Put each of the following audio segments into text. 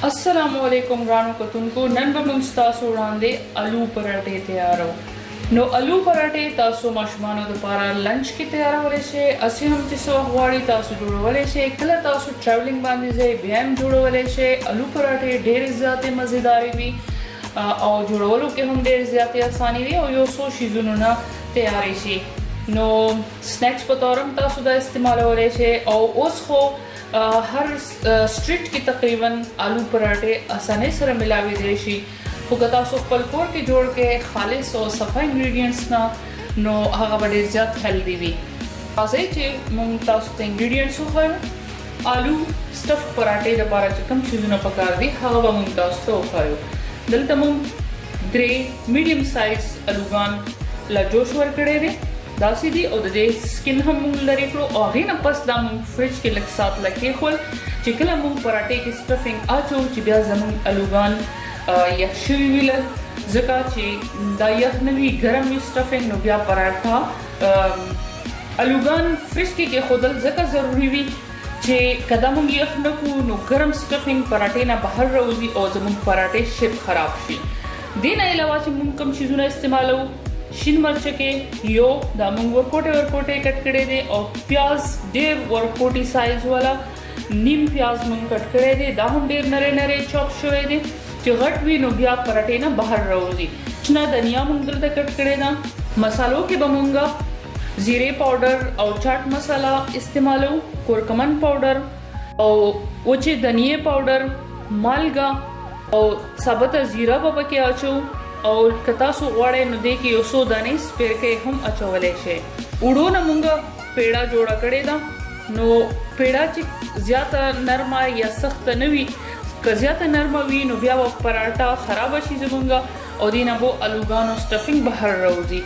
अस्सलामु अलैकुम ग्रानो कतुनको नन به موږ تاسو وړاندې الو پراټې تیارو نو الو پراټې تاسو ماشومانو لپاره لنچ کې تیارولای شئ اسی هم چې څو غواړي تاسو جوړولای شئ کله تاسو ټراولینګ باندې ځئ بیا هم جوړولای شئ الو پراټې ډېر زیاتې مزیدار وي او جوړولو کې هم ډېر زیاتې اساني وي او یو څو شیزونو نه تیارې شي نو سنیکس په تور هم تاسو دا استعمالولای شئ او اوس خو هر سټریټ کې تقریبا آلو پراټې اسانه سره ملاوي دي شي خو که تاسو خپل کور کې جوړ کې خالص او صفا انګریډینټس نه نو هغه ډېر زیات هیلدي وي راځئ چې موږ تاسو ته انګریډینټس وښایو آلو سټف پراټې لپاره چې کوم شیزونه پکار دي هغه به موږ تاسو ته وښایو دلته موږ 3 میډیم سایز الوګان لا جوش ورکړی دي داسې دي او د دې سکن هم موږ لرې کړو او هغې نه پس دا موږ فریج کې لږ سات له کېښول چې کله موږ پراټې کې سټفینګ اچو چې بیا زموږ الوګان یخ شوي وي لږ ځکه چې دا یخ نه وي ګرم وي سټفینګ نو بیا پراټه الوګان فریج کې کېښودل ځکه ضروري وي چې که دا موږ یخ نه کړو نو ګرم سټفینګ پراټې نه بهر راوځي او زموږ پراټې شیپ خراب شي دې نه علاوه چې موږ کوم شیزونه استعمالوو شین مرچکې یو دا موږ ورکوټې کټ کړی دی او پیاز ډېر ورکوټي سایز والا نیم پیاز موږ کټ کړی دی دا هم ډېر نری چاپ شوی دی چې غټ وي نو بیا پراټې نه بهر راوځي شنه دنیا موږ دلته کټ کړی ده مسالو کې به موږ زیرې پاوډر او چاټ مساله استعمالو کورکمن پاوډر او وچې دنیې پاوډر مالګه او ثابته زیره به پکې اچو او که تاسو غواړئ نو دې کې یو څو دانې سپیرکۍ هم اچولی شئ اوړو نه موږ پیړه جوړه کړې ده نو پیړه چې زیاته نرمه یا سخته نه وي که زیاته نرمه وي نو بیا به پراټه خرابه شي زموږ او دې نه به الوګانو سټفینګ بهر راوځي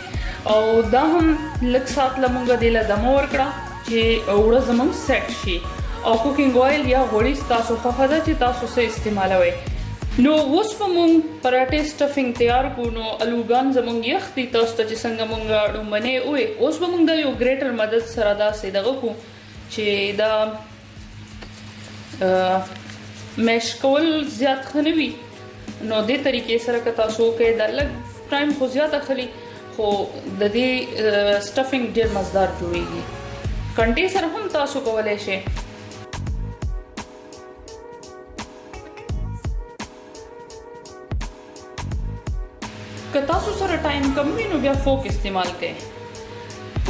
او دا هم لږ سات له موږ دې له دمه ورکړه چې اوړه زموږ سیټ شي او کوکینګ آیل یا غوړي ستاسو خوښه ده چې تاسو څه استعمالوئ نو اوس به موږ پراټې سټفینګ تیار کړو نو الوګان زموږ یخ دي تاسو ته چې څنګه موږ ډومبنې وې اوس به موږ د یو ګریټر مدد سره داسې دغه کړو چې دا میش کول زیات ښه نه وي نو دې طریقې سره که تاسو وکئ دا لږ ټایم خو زیات اخلي خو د دې سټفینګ ډېر مزدار جوړیږي کنټې سره هم تاسو کولی شئ که تاسو سره ټایم کم وي نو بیا فوک استعمال کړئ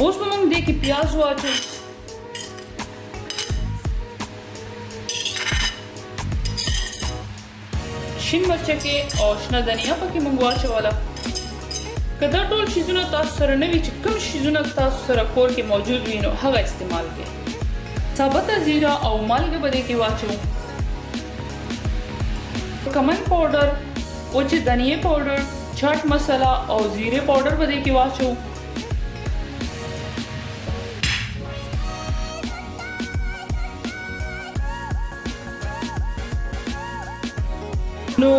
اوس به موږ دې کې پیاز واچو شین مرچکې او شنه دنیا پکې موږ واچوله که دا ټول شیزونه تاسو سره نه وي چې کوم شیزونه تاسو سره کور کې موجود وي نو هغه استعمال کړئ ثابته زیره او مالګه به دې کې واچو کمن پاوډر وچې دنیې پاوډر چاټ مساله او زیره پاوډر به دې کې واچو نو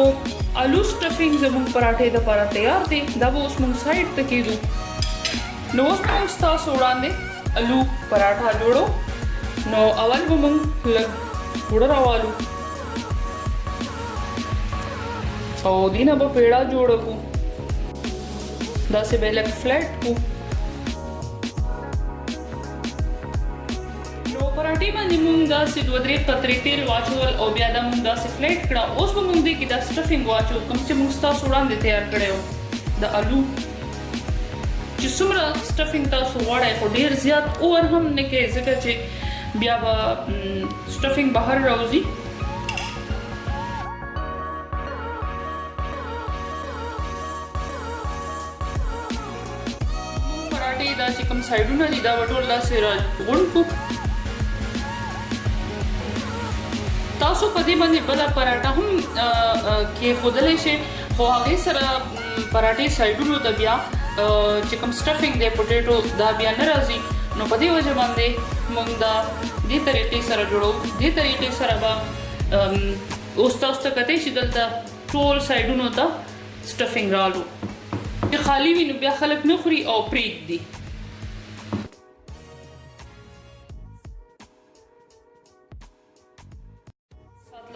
آلو سټفینګ زموږ پراټې لپاره تیار دی دا به اوس موږ سایډ ته کېږدو نو اوس موږ ستاسو وړاندې آلو پراټه جوړو نو اول به موږ لږ پوډر راوالو او دې نه به پیړه جوړه کړو داسې به لږ فلیټ کړو نو پراټې باندې موږ داسې 2-3 قطرې تیل واچول او بیا دا موږ داسې فلیټ کړه اوس به موږ دې کې دا سټفینګ واچو کوم چې موږ ستاسو وړاندې تیار کړی و د آلو چې څومره سټفینګ تاسو غواړئ خو ډېر زیات اوور هم نه کوئ ځکه چې بیا به سټفینګ بهر راوځي دا چې کوم سایډونه دي دا به ټول داسې راغونډ کړو تاسو په دې باندې بله پراټه هم کېښودلی شئ خو هغې سره پراټې سایډونو ته بیا چې کوم سټفینګ دی پوټیټو دا بیا نه راځي نو په دې وجه باندې موږ دا دې طریقې سره جوړو دې طریقې سره به اوس تاسو ته کتی شي دلته ټول سایډونو ته سټفینګ رالو چې خالی وي نو بیا خلک نه خوري او پرېږدي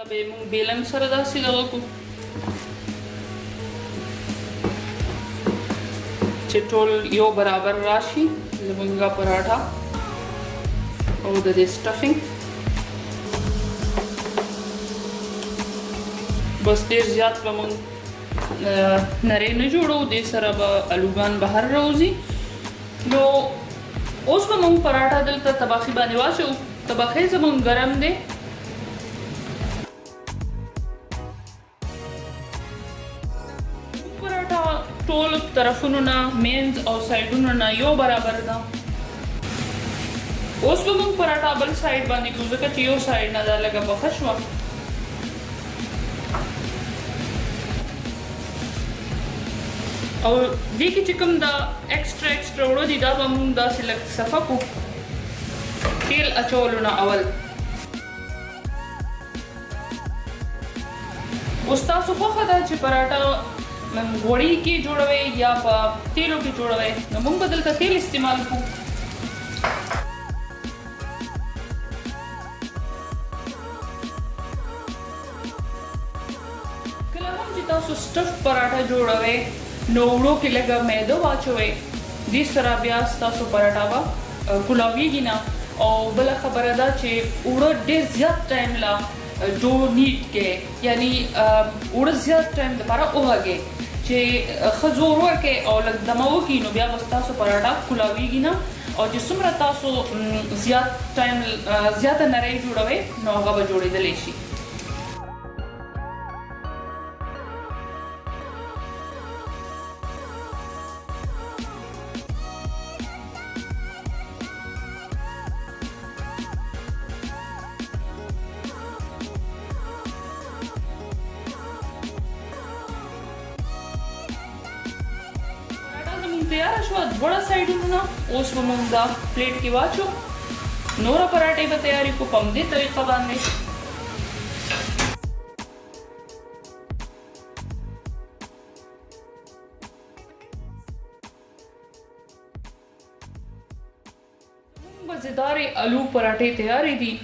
به موږ بیلن سره داسې دغه کو چې ټول یو برابر راشي زمونږ پراټا او د دې سټفینګ. بس ډېر زیات به موږ نری نه جوړو، دې سره به الوګان بهر راوځي. نو اوس به موږ پراټا دلته طباخي باندې واچو. طباخي زموږ ګرم دی. پراټا ټول طرفونو نه مینز او سایډونو نه یو برابر ده. اوس به موږ پراټا بل سایډ باندې کوو ځکه چې یو سایډ نه دا لږه پخه شوه. او دې کې چې کوم دا ایکسټرا وړو دي دا به موږ داسې لږ صفا کړو تیل اچولو نه اول. اوس تاسو خوښه ده چې پراټا غوړي کې جوړوئ یا په تیلو کې جوړوئ، نو موږ به دلته تیل استعمال کړو. کله هم چې تاسو سټف پراټا جوړوئ نو وړو کې لږه میده واچوئ، دې سره بیا ستاسو پراټا به کولاویږي نه. او بله خبره ده چې اوړه ډېر زیات ټایم لا ډو نیټ کې، یعنی اوړه زیات ټایم دپاره وغږئ چې ښه زور ورکړئ او لږ دمه وکړي، نو بیا به ستاسو پراټا کولاویږي نه. او چې څومره تاسو زیاته نری جوړوئ نو هغه به جوړېدلی شي. تیاره شوه دواړه سایډونو نه. اوس به موږ دا پلیټ کې واچو. نوره پراټې به تیارې کړو په همدې طریقه باندې. مزیدارې آلو پراټې تیارې دي.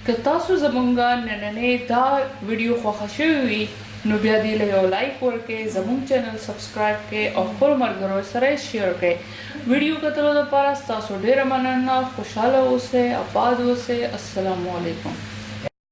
که تاسو زمونږ نننۍ دا ویډیو خوښه شوې وي نو بیا دې له یو لایک ورکړئ، زموږ چینل سبسکرایب کړئ او خپلو ملګرو سره یې شیر کړئ. ویډیو کتلو لپاره ستاسو ډېره مننه. خوشحاله اوسئ، آباد اوسئ. السلام علیکم.